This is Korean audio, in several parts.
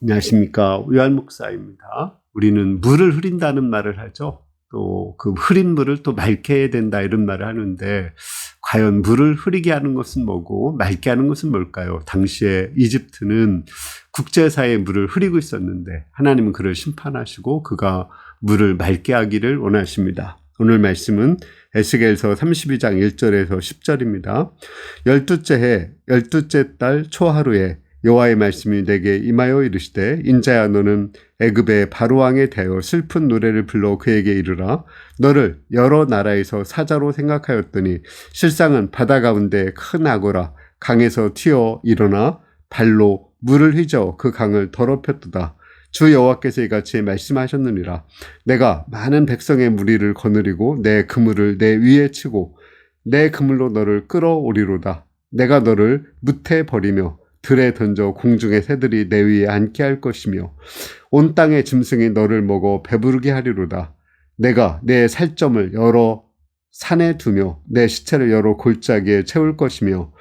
안녕하십니까. 요한 목사입니다. 우리는 물을 흐린다는 말을 하죠. 또 그 흐린 물을 또 맑게 해야 된다 이런 말을 하는데 과연 물을 흐리게 하는 것은 뭐고 맑게 하는 것은 뭘까요? 당시에 이집트는 국제사회에 물을 흐리고 있었는데 하나님은 그를 심판하시고 그가 물을 맑게 하기를 원하십니다. 오늘 말씀은 에스겔서 32장 1절에서 10절입니다. 12째 해 12째 달 초하루에 여호와의 말씀이 내게 임하여 이르시되 인자야 너는 애굽의 바로왕에 대하여 슬픈 노래를 불러 그에게 이르라. 너를 여러 나라에서 사자로 생각하였더니 실상은 바다 가운데 큰 악어라. 강에서 튀어 일어나 발로 물을 휘저 그 강을 더럽혔도다. 주 여호와께서 이같이 말씀하셨느니라. 내가 많은 백성의 무리를 거느리고 내 그물을 내 위에 치고 내 그물로 너를 끌어오리로다. 내가 너를 무태 버리며 들에 던져 공중의 새들이 내 위에 앉게 할 것이며 온 땅의 짐승이 너를 먹어 배부르게 하리로다. 내가 내 살점을 여러 산에 두며 내 시체를 여러 골짜기에 채울 것이며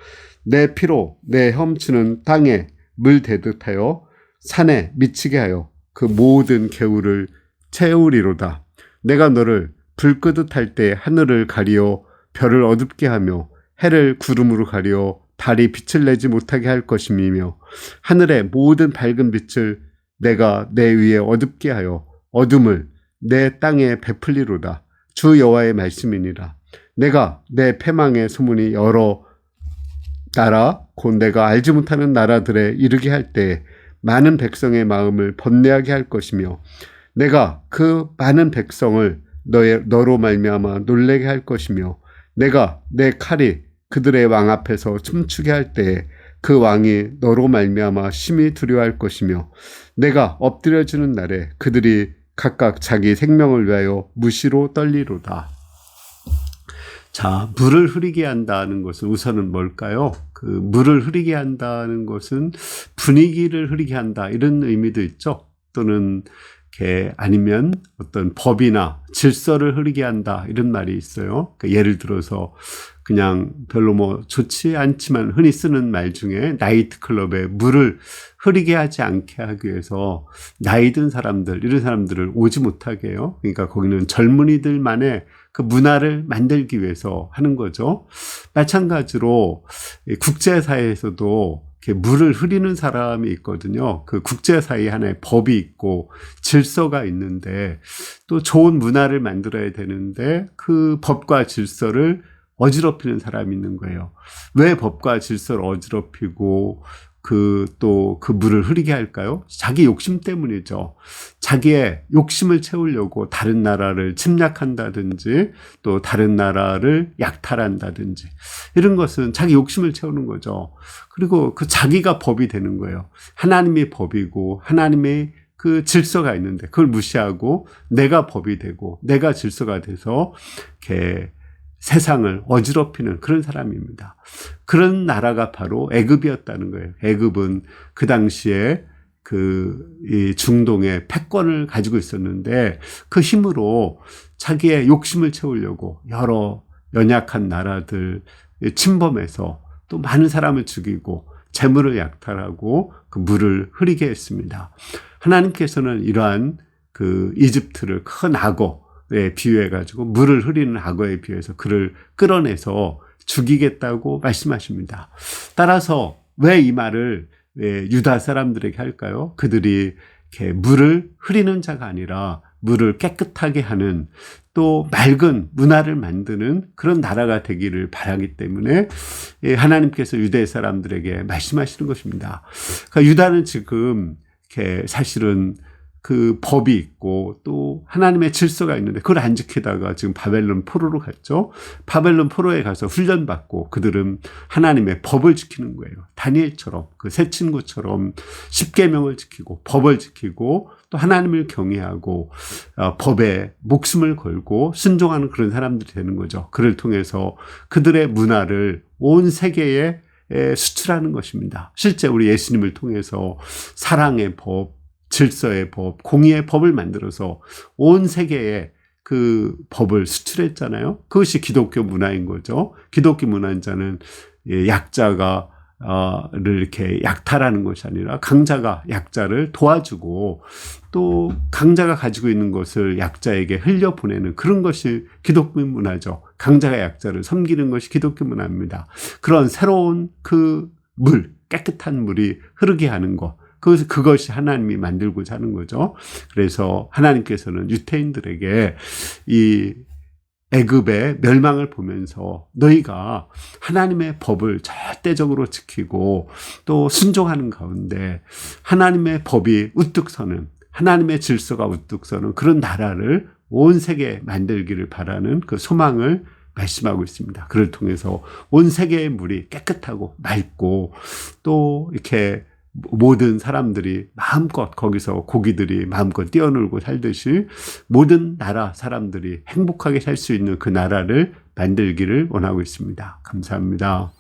내 피로 내 험추는 땅에 물 대듯 하여 산에 미치게 하여 그 모든 개울을 채우리로다. 내가 너를 불 끄듯 할 때 하늘을 가리어 별을 어둡게 하며 해를 구름으로 가리어 달이 빛을 내지 못하게 할 것임이며 하늘의 모든 밝은 빛을 내가 내 위에 어둡게 하여 어둠을 내 땅에 베풀리로다. 주 여호와의 말씀이니라. 내가 내 패망의 소문이 여러 나라 곧 내가 알지 못하는 나라들에 이르게 할 때 많은 백성의 마음을 번뇌하게 할 것이며 내가 그 많은 백성을 너로 말미암아 놀래게 할 것이며 내가 내 칼이 그들의 왕 앞에서 춤추게 할 때에 그 왕이 너로 말미암아 심히 두려워할 것이며 내가 엎드려지는 날에 그들이 각각 자기 생명을 위하여 무시로 떨리로다. 자, 물을 흐리게 한다는 것은 우선은 뭘까요? 그 물을 흐리게 한다는 것은 분위기를 흐리게 한다 이런 의미도 있죠. 또는 아니면 어떤 법이나 질서를 흐리게 한다 이런 말이 있어요. 그러니까 예를 들어서 그냥 별로 좋지 않지만 흔히 쓰는 말 중에 나이트클럽에 물을 흐리게 하지 않게 하기 위해서 나이 든 사람들 이런 사람들을 오지 못하게 해요. 그러니까 거기는 젊은이들만의 그 문화를 만들기 위해서 하는 거죠. 마찬가지로 국제사회에서도 이렇게 물을 흐리는 사람이 있거든요. 그 국제사회 하나의 법이 있고 질서가 있는데 또 좋은 문화를 만들어야 되는데 그 법과 질서를 어지럽히는 사람이 있는 거예요. 왜 법과 질서를 어지럽히고 그 물을 흐리게 할까요? 자기 욕심 때문이죠. 자기의 욕심을 채우려고 다른 나라를 침략한다든지 또 다른 나라를 약탈한다든지 이런 것은 자기 욕심을 채우는 거죠. 그리고 그 자기가 법이 되는 거예요. 하나님이 법이고 하나님의 그 질서가 있는데 그걸 무시하고 내가 법이 되고 내가 질서가 돼서 이렇게 세상을 어지럽히는 그런 사람입니다. 그런 나라가 바로 애굽이었다는 거예요. 애굽은 그 당시에 이 중동의 패권을 가지고 있었는데 그 힘으로 자기의 욕심을 채우려고 여러 연약한 나라들 침범해서 또 많은 사람을 죽이고 재물을 약탈하고 그 물을 흐리게 했습니다. 하나님께서는 이러한 그 이집트를 큰 악어에 비유해가지고 물을 흐리는 악어에 비유해서 그를 끌어내서 죽이겠다고 말씀하십니다. 따라서 왜 이 말을 유다 사람들에게 할까요? 그들이 이렇게 물을 흐리는 자가 아니라 물을 깨끗하게 하는 또 맑은 문화를 만드는 그런 나라가 되기를 바라기 때문에 하나님께서 유대 사람들에게 말씀하시는 것입니다. 그러니까 유다는 지금 이렇게 사실은 그 법이 있고 또 하나님의 질서가 있는데 그걸 안 지키다가 지금 바벨론 포로로 갔죠. 바벨론 포로에 가서 훈련받고 그들은 하나님의 법을 지키는 거예요. 다니엘처럼 그 세 친구처럼 십계명을 지키고 법을 지키고 또 하나님을 경외하고 법에 목숨을 걸고 순종하는 그런 사람들이 되는 거죠. 그를 통해서 그들의 문화를 온 세계에 수출하는 것입니다. 실제 우리 예수님을 통해서 사랑의 법, 질서의 법, 공의의 법을 만들어서 온 세계에 그 법을 수출했잖아요. 그것이 기독교 문화인 거죠. 기독교 문화자는 약자가 를 이렇게 약탈하는 것이 아니라 강자가 약자를 도와주고 또 강자가 가지고 있는 것을 약자에게 흘려보내는 그런 것이 기독교 문화죠. 강자가 약자를 섬기는 것이 기독교 문화입니다. 그런 새로운 그 깨끗한 물이 흐르게 하는 것. 그것이 하나님이 만들고자 하는 거죠. 그래서 하나님께서는 유대인들에게 이 애굽의 멸망을 보면서 너희가 하나님의 법을 절대적으로 지키고 또 순종하는 가운데 하나님의 법이 우뚝 서는, 하나님의 질서가 우뚝 서는 그런 나라를 온 세계에 만들기를 바라는 그 소망을 말씀하고 있습니다. 그를 통해서 온 세계의 물이 깨끗하고 맑고 또 이렇게 모든 사람들이 마음껏 거기서 고기들이 마음껏 뛰어놀고 살듯이 모든 나라 사람들이 행복하게 살 수 있는 그 나라를 만들기를 원하고 있습니다. 감사합니다.